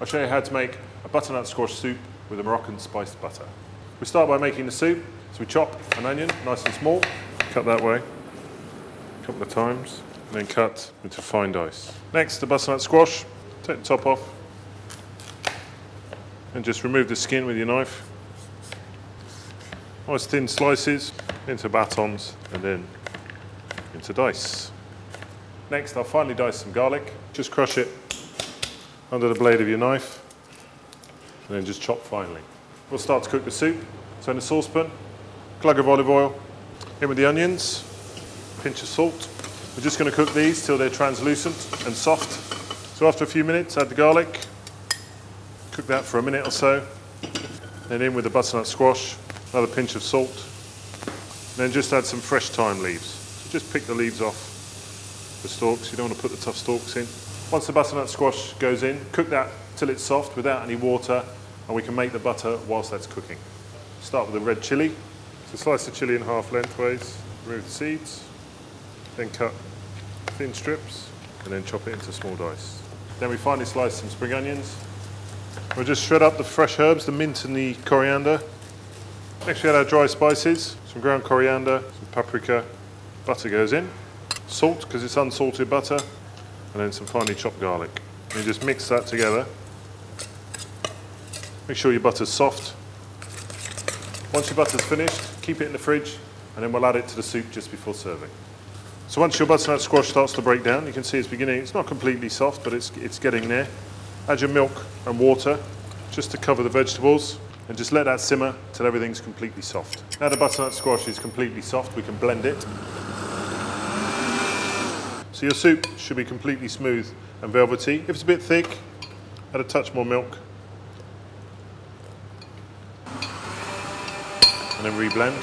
I'll show you how to make a butternut squash soup with a Moroccan spiced butter. We start by making the soup, so we chop an onion nice and small, cut that way a couple of times, and then cut into fine dice. Next, the butternut squash, take the top off, and just remove the skin with your knife. Nice thin slices into batons and then into dice. Next, I'll finely dice some garlic. Just crush it under the blade of your knife and then just chop finely. We'll start to cook the soup. So in a saucepan, glug of olive oil, in with the onions, pinch of salt. We're just going to cook these till they're translucent and soft. So after a few minutes, add the garlic, cook that for a minute or so, then in with the butternut squash, another pinch of salt, and then just add some fresh thyme leaves. So just pick the leaves off the stalks, you don't want to put the tough stalks in. Once the butternut squash goes in, cook that till it's soft without any water, and we can make the butter whilst that's cooking. Start with the red chilli. So slice the chilli in half lengthways, remove the seeds, then cut thin strips, and then chop it into small dice. Then we finally slice some spring onions. We'll just shred up the fresh herbs, the mint and the coriander. Next we add our dry spices, some ground coriander, some paprika, butter goes in, salt because it's unsalted butter, and then some finely chopped garlic. And you just mix that together. Make sure your butter's soft. Once your butter's finished, keep it in the fridge, and then we'll add it to the soup just before serving. So once your butternut squash starts to break down, you can see it's beginning, it's not completely soft, but it's getting there. Add your milk and water just to cover the vegetables, and just let that simmer till everything's completely soft. Now the butternut squash is completely soft, we can blend it. So your soup should be completely smooth and velvety. If it's a bit thick, add a touch more milk. And then reblend.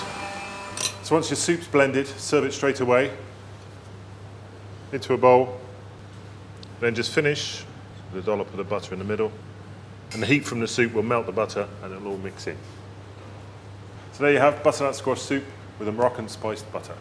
So once your soup's blended, serve it straight away into a bowl. Then just finish with a dollop of the butter in the middle. And the heat from the soup will melt the butter and it'll all mix in. So there you have butternut squash soup with a Moroccan spiced butter.